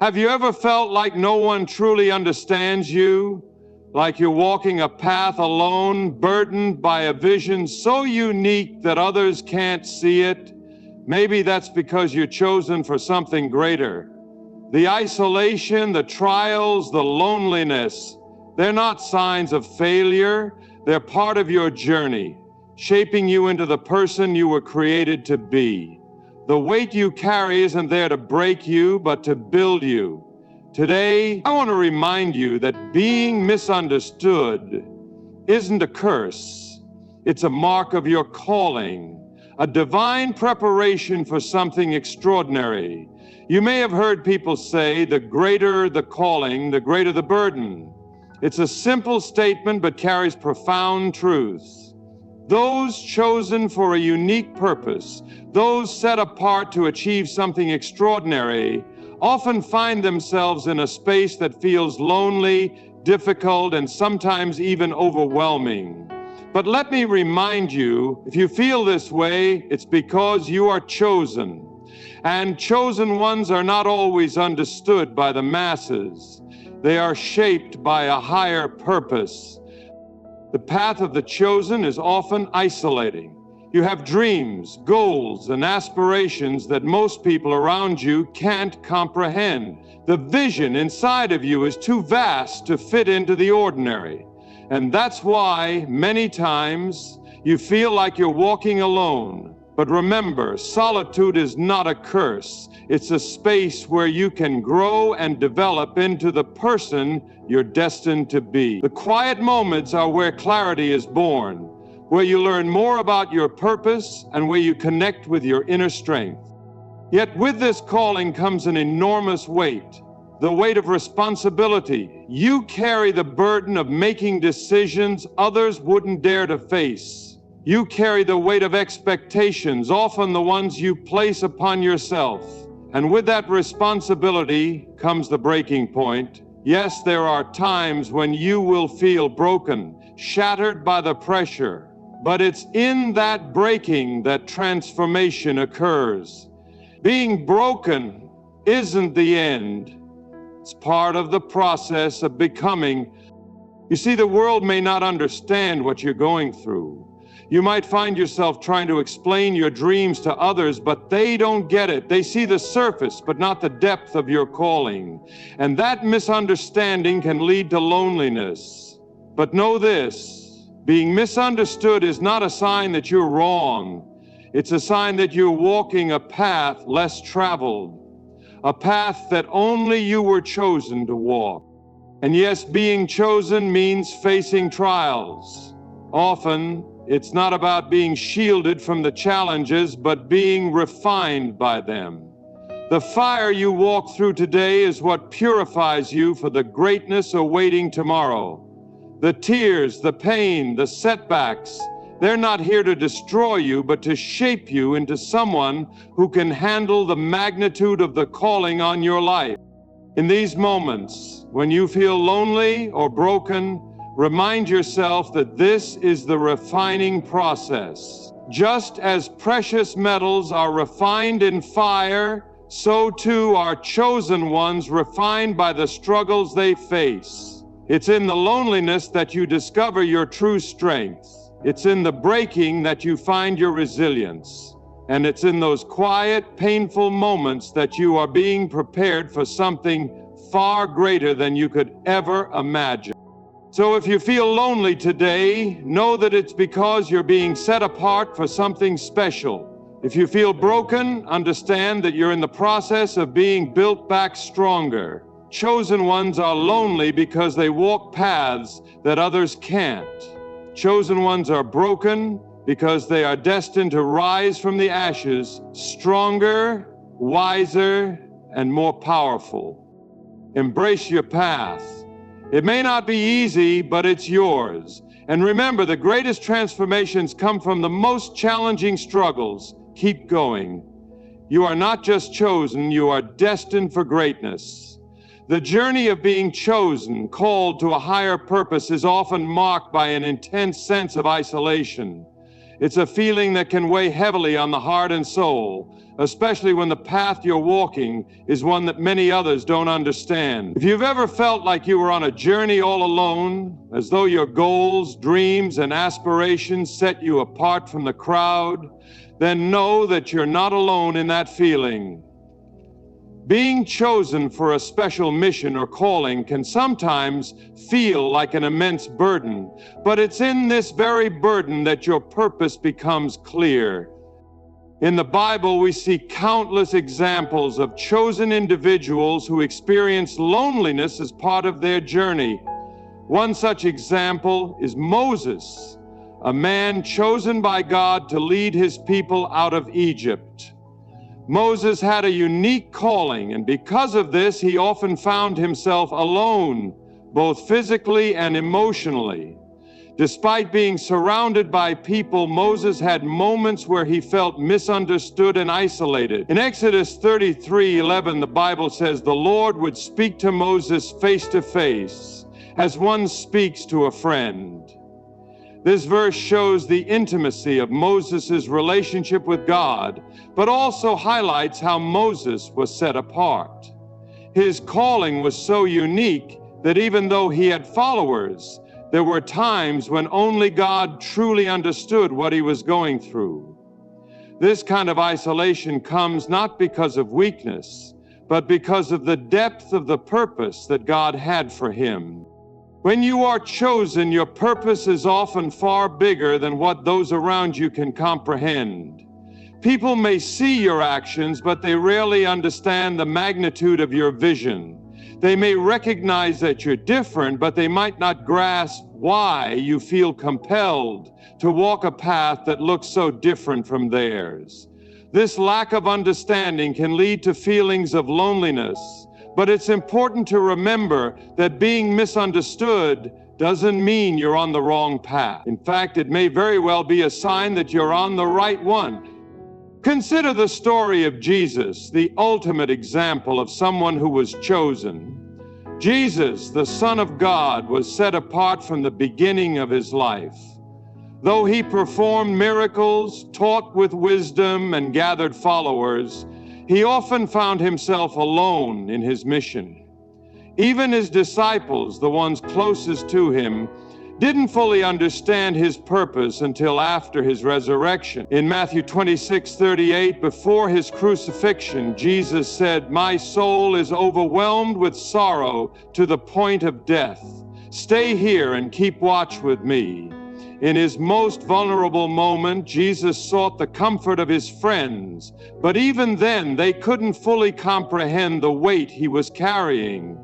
Have you ever felt like no one truly understands you? Like you're walking a path alone, burdened by a vision so unique that others can't see it? Maybe that's because you're chosen for something greater. The isolation, the trials, the loneliness, they're not signs of failure. They're part of your journey, shaping you into the person you were created to be. The weight you carry isn't there to break you, but to build you. Today, I want to remind you that being misunderstood isn't a curse. It's a mark of your calling, a divine preparation for something extraordinary. You may have heard people say, the greater the calling, the greater the burden. It's a simple statement, but carries profound truths. Those chosen for a unique purpose, those set apart to achieve something extraordinary, often find themselves in a space that feels lonely, difficult, and sometimes even overwhelming. But let me remind you, if you feel this way, it's because you are chosen. And chosen ones are not always understood by the masses. They are shaped by a higher purpose. The path of the chosen is often isolating. You have dreams, goals, and aspirations that most people around you can't comprehend. The vision inside of you is too vast to fit into the ordinary. And that's why many times you feel like you're walking alone. But remember, solitude is not a curse. It's a space where you can grow and develop into the person you're destined to be. The quiet moments are where clarity is born, where you learn more about your purpose and where you connect with your inner strength. Yet with this calling comes an enormous weight, the weight of responsibility. You carry the burden of making decisions others wouldn't dare to face. You carry the weight of expectations, often the ones you place upon yourself. And with that responsibility comes the breaking point. Yes, there are times when you will feel broken, shattered by the pressure. But it's in that breaking that transformation occurs. Being broken isn't the end. It's part of the process of becoming. You see, the world may not understand what you're going through. You might find yourself trying to explain your dreams to others, but they don't get it. They see the surface, but not the depth of your calling. And that misunderstanding can lead to loneliness. But know this, being misunderstood is not a sign that you're wrong. It's a sign that you're walking a path less traveled, a path that only you were chosen to walk. And yes, being chosen means facing trials. Often, it's not about being shielded from the challenges, but being refined by them. The fire you walk through today is what purifies you for the greatness awaiting tomorrow. The tears, the pain, the setbacks, they're not here to destroy you, but to shape you into someone who can handle the magnitude of the calling on your life. In these moments, when you feel lonely or broken, remind yourself that this is the refining process. Just as precious metals are refined in fire, so too are chosen ones refined by the struggles they face. It's in the loneliness that you discover your true strength. It's in the breaking that you find your resilience. And it's in those quiet, painful moments that you are being prepared for something far greater than you could ever imagine. So if you feel lonely today, know that it's because you're being set apart for something special. If you feel broken, understand that you're in the process of being built back stronger. Chosen ones are lonely because they walk paths that others can't. Chosen ones are broken because they are destined to rise from the ashes, stronger, wiser, and more powerful. Embrace your path. It may not be easy, but it's yours. And remember, the greatest transformations come from the most challenging struggles. Keep going. You are not just chosen, you are destined for greatness. The journey of being chosen, called to a higher purpose, is often marked by an intense sense of isolation. It's a feeling that can weigh heavily on the heart and soul, especially when the path you're walking is one that many others don't understand. If you've ever felt like you were on a journey all alone, as though your goals, dreams, and aspirations set you apart from the crowd, then know that you're not alone in that feeling. Being chosen for a special mission or calling can sometimes feel like an immense burden, but it's in this very burden that your purpose becomes clear. In the Bible, we see countless examples of chosen individuals who experience loneliness as part of their journey. One such example is Moses, a man chosen by God to lead his people out of Egypt. Moses had a unique calling, and because of this, he often found himself alone, both physically and emotionally. Despite being surrounded by people, Moses had moments where he felt misunderstood and isolated. In Exodus 33:11, the Bible says, "The Lord would speak to Moses face to face, as one speaks to a friend." This verse shows the intimacy of Moses' relationship with God, but also highlights how Moses was set apart. His calling was so unique that even though he had followers, there were times when only God truly understood what he was going through. This kind of isolation comes not because of weakness, but because of the depth of the purpose that God had for him. When you are chosen, your purpose is often far bigger than what those around you can comprehend. People may see your actions, but they rarely understand the magnitude of your vision. They may recognize that you're different, but they might not grasp why you feel compelled to walk a path that looks so different from theirs. This lack of understanding can lead to feelings of loneliness, but it's important to remember that being misunderstood doesn't mean you're on the wrong path. In fact, it may very well be a sign that you're on the right one. Consider the story of Jesus, the ultimate example of someone who was chosen. Jesus, the Son of God, was set apart from the beginning of his life. Though he performed miracles, taught with wisdom, and gathered followers, he often found himself alone in his mission. Even his disciples, the ones closest to him, didn't fully understand his purpose until after his resurrection. In Matthew 26:38, before his crucifixion, Jesus said, "My soul is overwhelmed with sorrow to the point of death. Stay here and keep watch with me." In his most vulnerable moment, Jesus sought the comfort of his friends, but even then, they couldn't fully comprehend the weight he was carrying.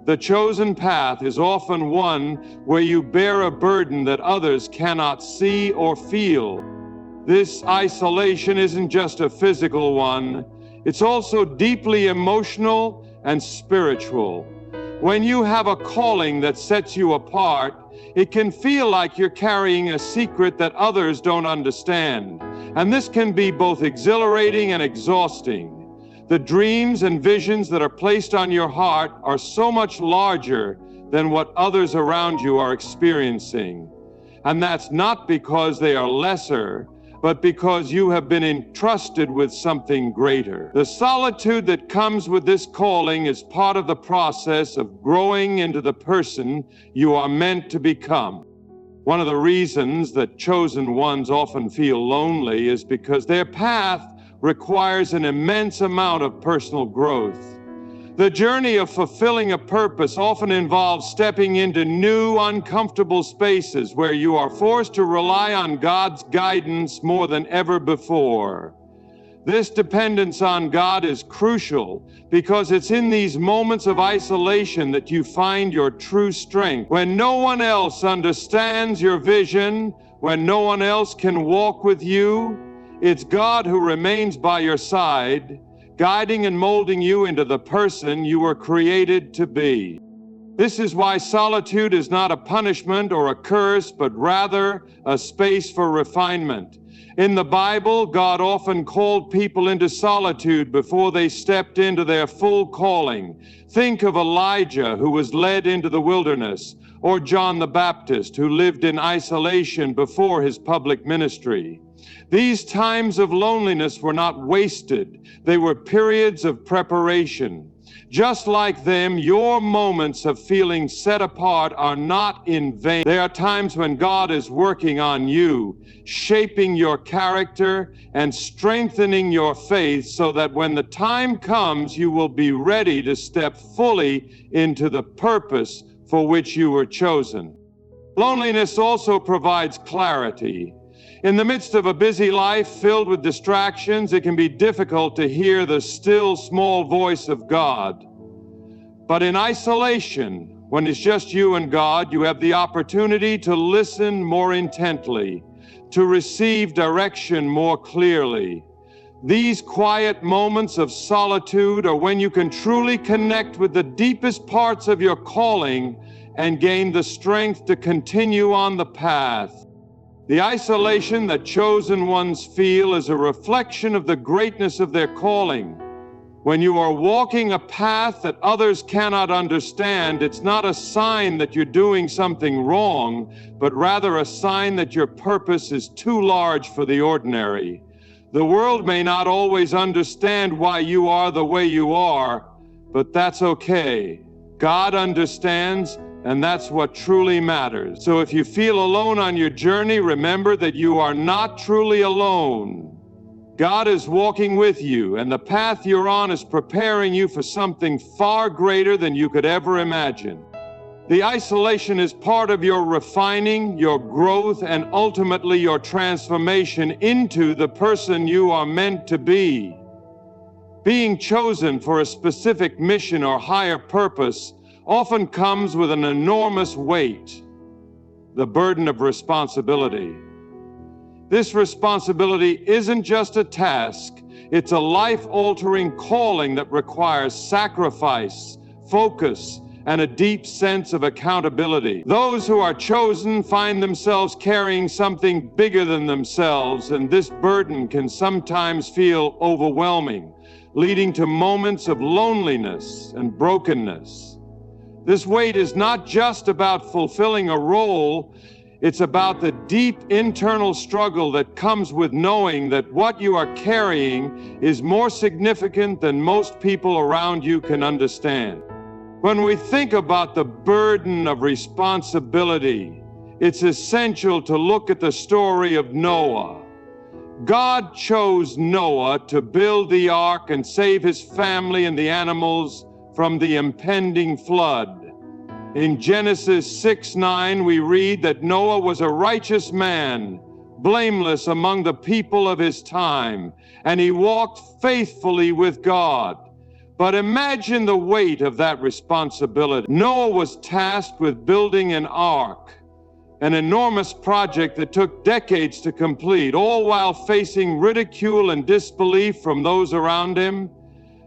The chosen path is often one where you bear a burden that others cannot see or feel. This isolation isn't just a physical one, it's also deeply emotional and spiritual. When you have a calling that sets you apart, it can feel like you're carrying a secret that others don't understand, and this can be both exhilarating and exhausting. The dreams and visions that are placed on your heart are so much larger than what others around you are experiencing. And that's not because they are lesser, but because you have been entrusted with something greater. The solitude that comes with this calling is part of the process of growing into the person you are meant to become. One of the reasons that chosen ones often feel lonely is because their path requires an immense amount of personal growth. The journey of fulfilling a purpose often involves stepping into new, uncomfortable spaces where you are forced to rely on God's guidance more than ever before. This dependence on God is crucial because it's in these moments of isolation that you find your true strength. When no one else understands your vision, when no one else can walk with you, it's God who remains by your side, guiding and molding you into the person you were created to be. This is why solitude is not a punishment or a curse, but rather a space for refinement. In the Bible, God often called people into solitude before they stepped into their full calling. Think of Elijah, who was led into the wilderness, or John the Baptist, who lived in isolation before his public ministry. These times of loneliness were not wasted. They were periods of preparation. Just like them, your moments of feeling set apart are not in vain. There are times when God is working on you, shaping your character and strengthening your faith so that when the time comes, you will be ready to step fully into the purpose for which you were chosen. Loneliness also provides clarity. In the midst of a busy life filled with distractions, it can be difficult to hear the still small voice of God. But in isolation, when it's just you and God, you have the opportunity to listen more intently, to receive direction more clearly. These quiet moments of solitude are when you can truly connect with the deepest parts of your calling and gain the strength to continue on the path. The isolation that chosen ones feel is a reflection of the greatness of their calling. When you are walking a path that others cannot understand, it's not a sign that you're doing something wrong, but rather a sign that your purpose is too large for the ordinary. The world may not always understand why you are the way you are, but that's okay. God understands, and that's what truly matters. So if you feel alone on your journey, remember that you are not truly alone. God is walking with you, and the path you're on is preparing you for something far greater than you could ever imagine. The isolation is part of your refining, your growth, and ultimately your transformation into the person you are meant to be. Being chosen for a specific mission or higher purpose often comes with an enormous weight, the burden of responsibility. This responsibility isn't just a task, it's a life-altering calling that requires sacrifice, focus, and a deep sense of accountability. Those who are chosen find themselves carrying something bigger than themselves, and this burden can sometimes feel overwhelming, leading to moments of loneliness and brokenness. This weight is not just about fulfilling a role, it's about the deep internal struggle that comes with knowing that what you are carrying is more significant than most people around you can understand. When we think about the burden of responsibility, it's essential to look at the story of Noah. God chose Noah to build the ark and save his family and the animals from the impending flood. In Genesis 6:9, we read that Noah was a righteous man, blameless among the people of his time, and he walked faithfully with God. But imagine the weight of that responsibility. Noah was tasked with building an ark, an enormous project that took decades to complete, all while facing ridicule and disbelief from those around him.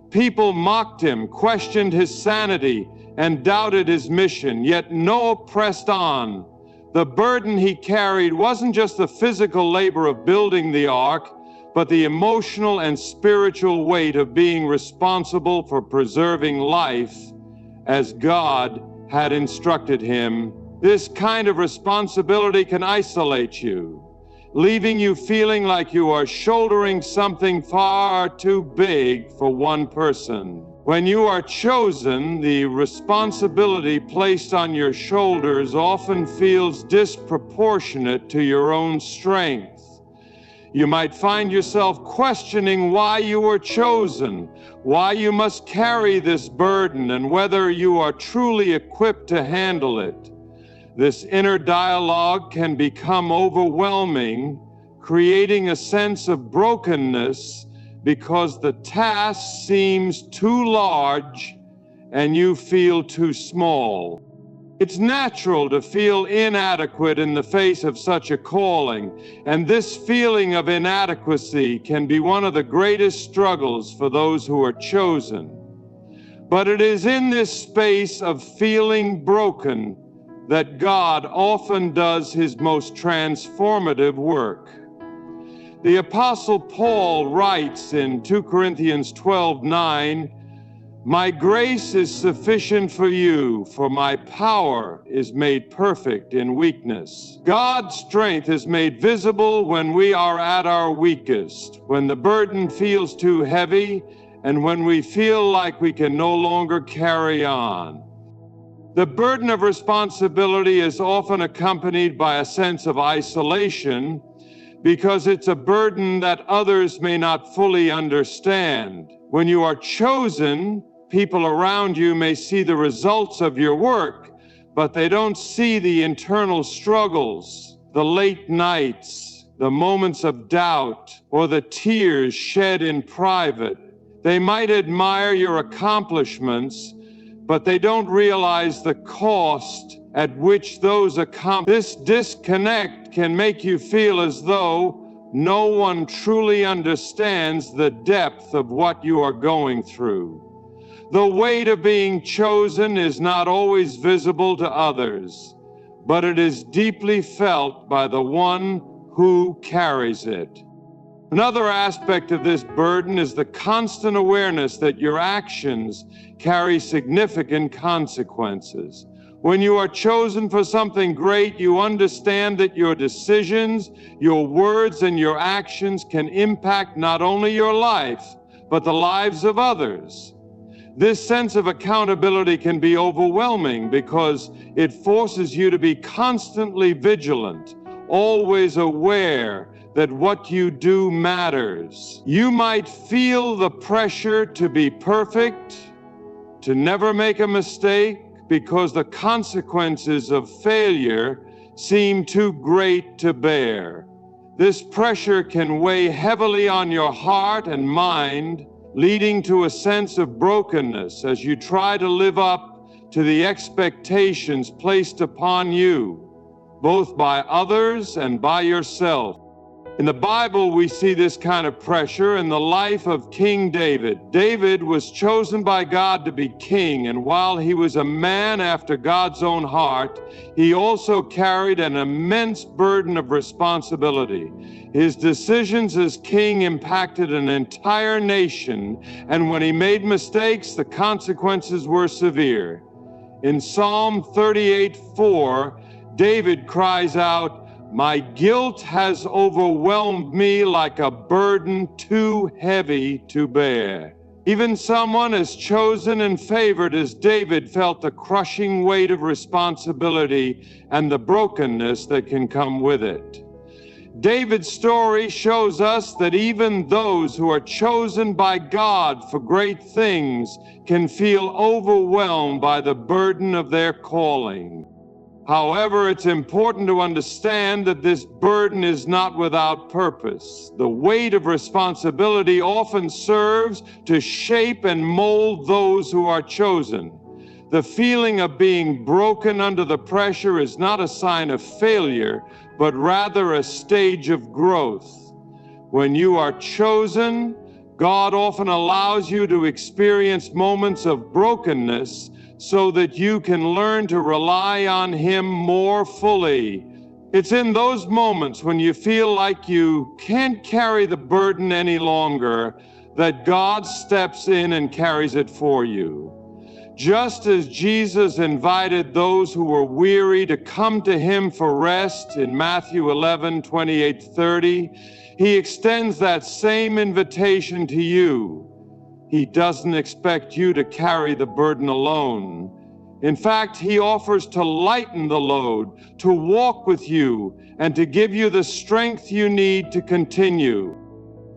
People mocked him, questioned his sanity, and doubted his mission, yet Noah pressed on. The burden he carried wasn't just the physical labor of building the ark, but the emotional and spiritual weight of being responsible for preserving life as God had instructed him. This kind of responsibility can isolate you, leaving you feeling like you are shouldering something far too big for one person. When you are chosen, the responsibility placed on your shoulders often feels disproportionate to your own strength. You might find yourself questioning why you were chosen, why you must carry this burden, and whether you are truly equipped to handle it. This inner dialogue can become overwhelming, creating a sense of brokenness because the task seems too large and you feel too small. It's natural to feel inadequate in the face of such a calling, and this feeling of inadequacy can be one of the greatest struggles for those who are chosen. But it is in this space of feeling broken that God often does his most transformative work. The Apostle Paul writes in 2 Corinthians 12:9, "My grace is sufficient for you, for my power is made perfect in weakness." God's strength is made visible when we are at our weakest, when the burden feels too heavy, and when we feel like we can no longer carry on. The burden of responsibility is often accompanied by a sense of isolation because it's a burden that others may not fully understand. When you are chosen, people around you may see the results of your work, but they don't see the internal struggles, the late nights, the moments of doubt, or the tears shed in private. They might admire your accomplishments, but they don't realize the cost at which those This disconnect can make you feel as though no one truly understands the depth of what you are going through. The weight of being chosen is not always visible to others, but it is deeply felt by the one who carries it. Another aspect of this burden is the constant awareness that your actions carry significant consequences. When you are chosen for something great, you understand that your decisions, your words, and your actions can impact not only your life, but the lives of others. This sense of accountability can be overwhelming because it forces you to be constantly vigilant, always aware that what you do matters. You might feel the pressure to be perfect, to never make a mistake, because the consequences of failure seem too great to bear. This pressure can weigh heavily on your heart and mind, leading to a sense of brokenness as you try to live up to the expectations placed upon you, both by others and by yourself. In the Bible, we see this kind of pressure in the life of King David. David was chosen by God to be king, and while he was a man after God's own heart, he also carried an immense burden of responsibility. His decisions as king impacted an entire nation, and when he made mistakes, the consequences were severe. In Psalm 38:4, David cries out, "My guilt has overwhelmed me like a burden too heavy to bear." Even someone as chosen and favored as David felt the crushing weight of responsibility and the brokenness that can come with it. David's story shows us that even those who are chosen by God for great things can feel overwhelmed by the burden of their calling. However, it's important to understand that this burden is not without purpose. The weight of responsibility often serves to shape and mold those who are chosen. The feeling of being broken under the pressure is not a sign of failure, but rather a stage of growth. When you are chosen, God often allows you to experience moments of brokenness so that you can learn to rely on Him more fully. It's in those moments when you feel like you can't carry the burden any longer that God steps in and carries it for you. Just as Jesus invited those who were weary to come to Him for rest in Matthew 11:28-30, He extends that same invitation to you. He doesn't expect you to carry the burden alone. In fact, He offers to lighten the load, to walk with you, and to give you the strength you need to continue.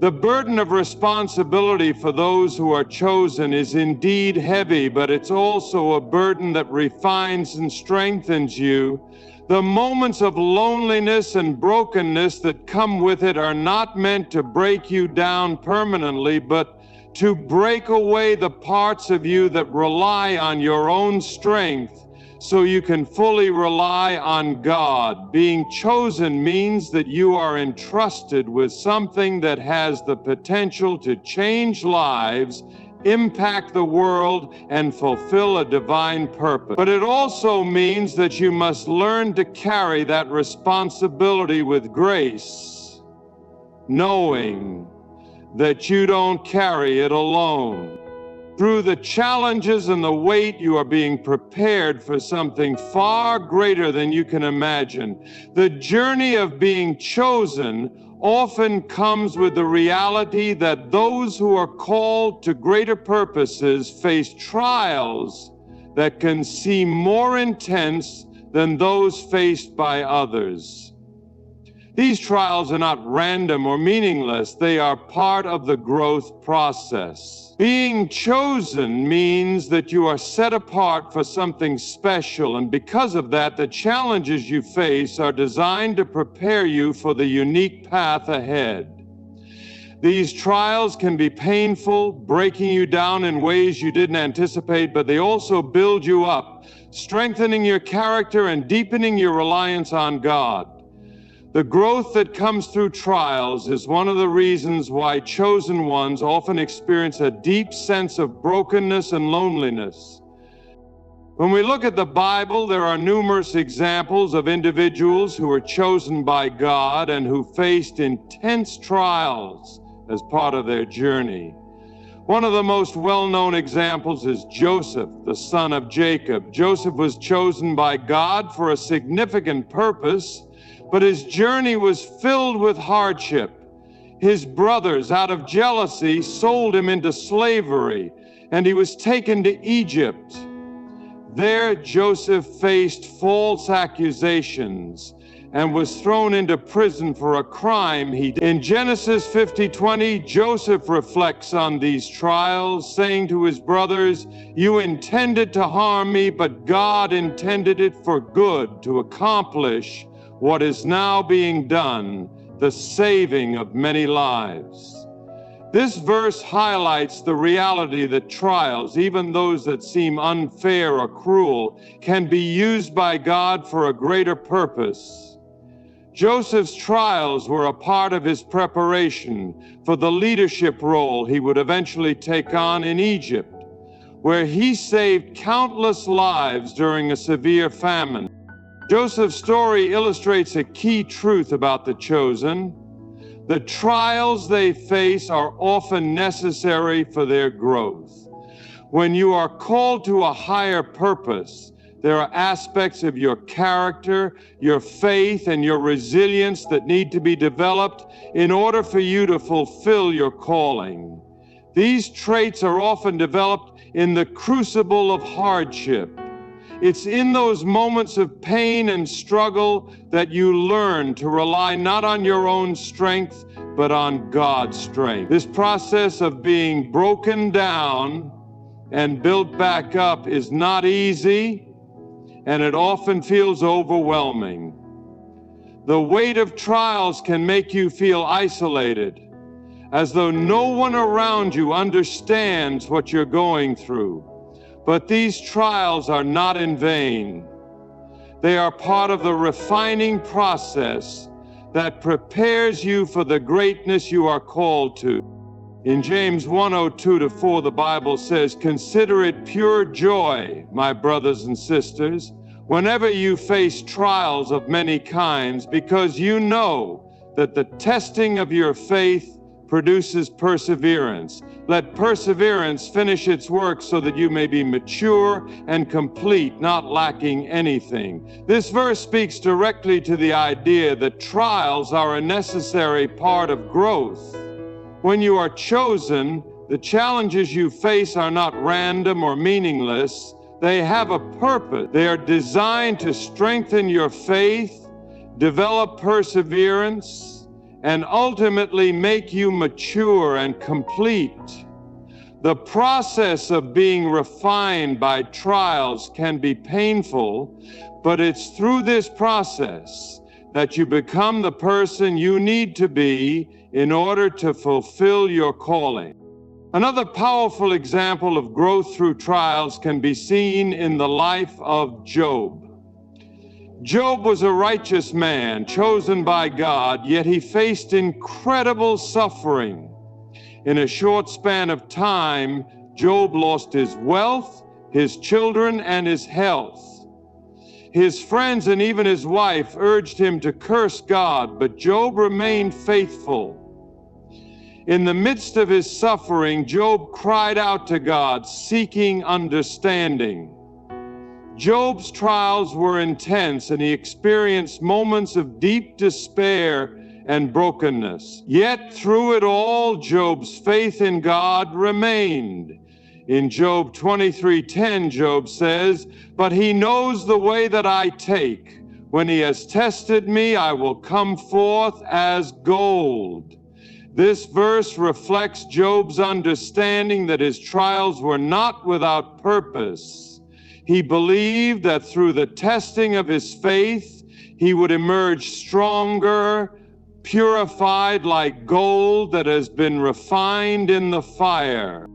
The burden of responsibility for those who are chosen is indeed heavy, but it's also a burden that refines and strengthens you. The moments of loneliness and brokenness that come with it are not meant to break you down permanently, but to break away the parts of you that rely on your own strength so you can fully rely on God. Being chosen means that you are entrusted with something that has the potential to change lives, impact the world, and fulfill a divine purpose. But it also means that you must learn to carry that responsibility with grace. knowing that you don't carry it alone. Through the challenges and the weight, you are being prepared for something far greater than you can imagine. The journey of being chosen often comes with the reality that those who are called to greater purposes face trials that can seem more intense than those faced by others. These trials are not random or meaningless. They are part of the growth process. Being chosen means that you are set apart for something special, and because of that, the challenges you face are designed to prepare you for the unique path ahead. These trials can be painful, breaking you down in ways you didn't anticipate, but they also build you up, strengthening your character and deepening your reliance on God. The growth that comes through trials is one of the reasons why chosen ones often experience a deep sense of brokenness and loneliness. When we look at the Bible, there are numerous examples of individuals who were chosen by God and who faced intense trials as part of their journey. One of the most well-known examples is Joseph, the son of Jacob. Joseph was chosen by God for a significant purpose, but his journey was filled with hardship. His brothers, out of jealousy, sold him into slavery, and he was taken to Egypt. There, Joseph faced false accusations and was thrown into prison for a crime he did. In Genesis 50:20, Joseph reflects on these trials, saying to his brothers, "You intended to harm me, but God intended it for good to accomplish what is now being done, the saving of many lives." This verse highlights the reality that trials, even those that seem unfair or cruel, can be used by God for a greater purpose. Joseph's trials were a part of his preparation for the leadership role he would eventually take on in Egypt, where he saved countless lives during a severe famine. Joseph's story illustrates a key truth about the chosen. The trials they face are often necessary for their growth. When you are called to a higher purpose, there are aspects of your character, your faith, and your resilience that need to be developed in order for you to fulfill your calling. These traits are often developed in the crucible of hardship. It's in those moments of pain and struggle that you learn to rely not on your own strength, but on God's strength. This process of being broken down and built back up is not easy, and it often feels overwhelming. The weight of trials can make you feel isolated, as though no one around you understands what you're going through. But these trials are not in vain. They are part of the refining process that prepares you for the greatness you are called to. In James 1:2-4, the Bible says, "Consider it pure joy, my brothers and sisters, whenever you face trials of many kinds, because you know that the testing of your faith produces perseverance. Let perseverance finish its work so that you may be mature and complete, not lacking anything." This verse speaks directly to the idea that trials are a necessary part of growth. When you are chosen, the challenges you face are not random or meaningless. They have a purpose. They are designed to strengthen your faith, develop perseverance, and ultimately make you mature and complete. The process of being refined by trials can be painful, but it's through this process that you become the person you need to be in order to fulfill your calling. Another powerful example of growth through trials can be seen in the life of Job. Job was a righteous man, chosen by God, yet he faced incredible suffering. In a short span of time, Job lost his wealth, his children, and his health. His friends and even his wife urged him to curse God, but Job remained faithful. In the midst of his suffering, Job cried out to God, seeking understanding. Job's trials were intense, and he experienced moments of deep despair and brokenness. Yet through it all, Job's faith in God remained. In Job 23:10, Job says, "But he knows the way that I take. When he has tested me, I will come forth as gold." This verse reflects Job's understanding that his trials were not without purpose. He believed that through the testing of his faith, he would emerge stronger, purified like gold that has been refined in the fire.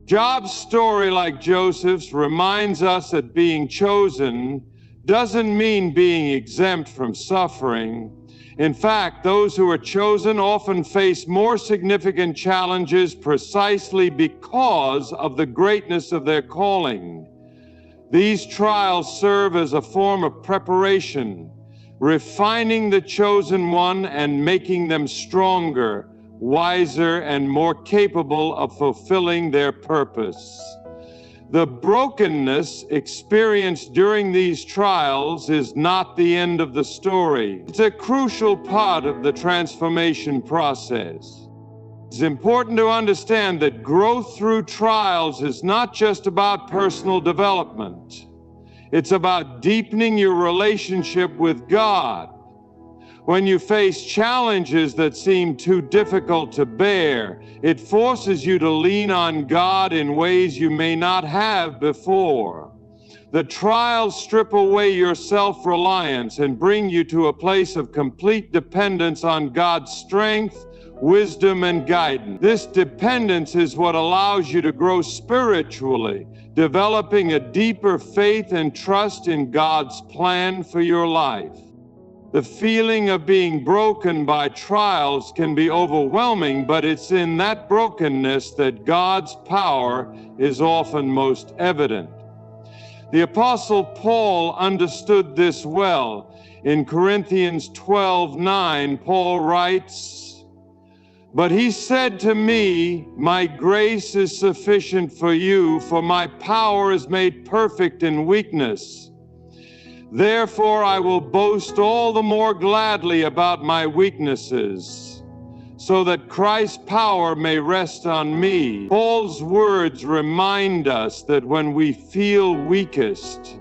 Job's story, like Joseph's, reminds us that being chosen doesn't mean being exempt from suffering. In fact, those who are chosen often face more significant challenges precisely because of the greatness of their calling. These trials serve as a form of preparation, refining the chosen one and making them stronger, wiser, and more capable of fulfilling their purpose. The brokenness experienced during these trials is not the end of the story. It's a crucial part of the transformation process. It's important to understand that growth through trials is not just about personal development. It's about deepening your relationship with God. When you face challenges that seem too difficult to bear, it forces you to lean on God in ways you may not have before. The trials strip away your self-reliance and bring you to a place of complete dependence on God's strength, wisdom, and guidance. This dependence is what allows you to grow spiritually, developing a deeper faith and trust in God's plan for your life. The feeling of being broken by trials can be overwhelming, but it's in that brokenness that God's power is often most evident. The Apostle Paul understood this well. In Corinthians 12:9, Paul writes, "But he said to me, 'My grace is sufficient for you, for my power is made perfect in weakness. Therefore I will boast all the more gladly about my weaknesses, so that Christ's power may rest on me.'" Paul's words remind us that when we feel weakest,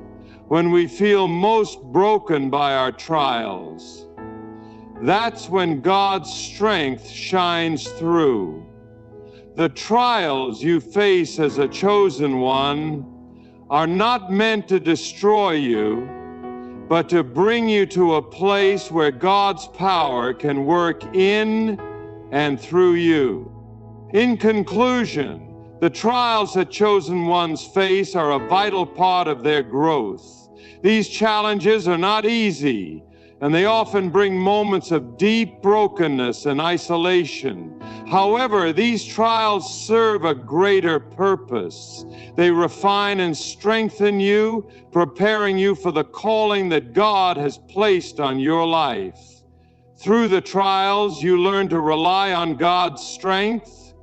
when we feel most broken by our trials, that's when God's strength shines through. The trials you face as a chosen one are not meant to destroy you, but to bring you to a place where God's power can work in and through you. In conclusion, the trials that chosen ones face are a vital part of their growth. These challenges are not easy, and they often bring moments of deep brokenness and isolation. However, these trials serve a greater purpose. They refine and strengthen you, preparing you for the calling that God has placed on your life. Through the trials, you learn to rely on God's strength,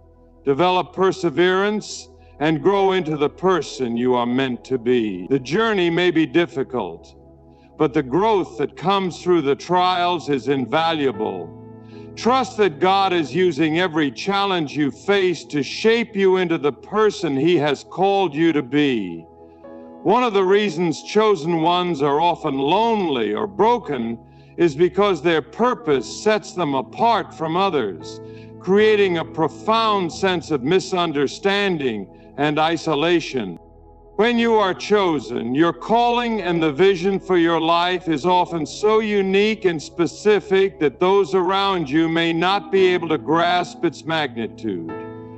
develop perseverance, and grow into the person you are meant to be. The journey may be difficult, but the growth that comes through the trials is invaluable. Trust that God is using every challenge you face to shape you into the person He has called you to be. One of the reasons chosen ones are often lonely or broken is because their purpose sets them apart from others, creating a profound sense of misunderstanding and isolation. When you are chosen, your calling and the vision for your life is often so unique and specific that those around you may not be able to grasp its magnitude.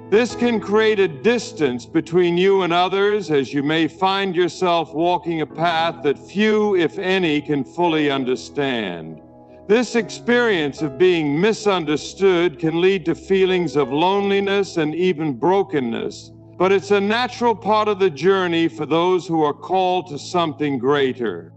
This can create a distance between you and others, as you may find yourself walking a path that few, if any, can fully understand. This experience of being misunderstood can lead to feelings of loneliness and even brokenness, but it's a natural part of the journey for those who are called to something greater.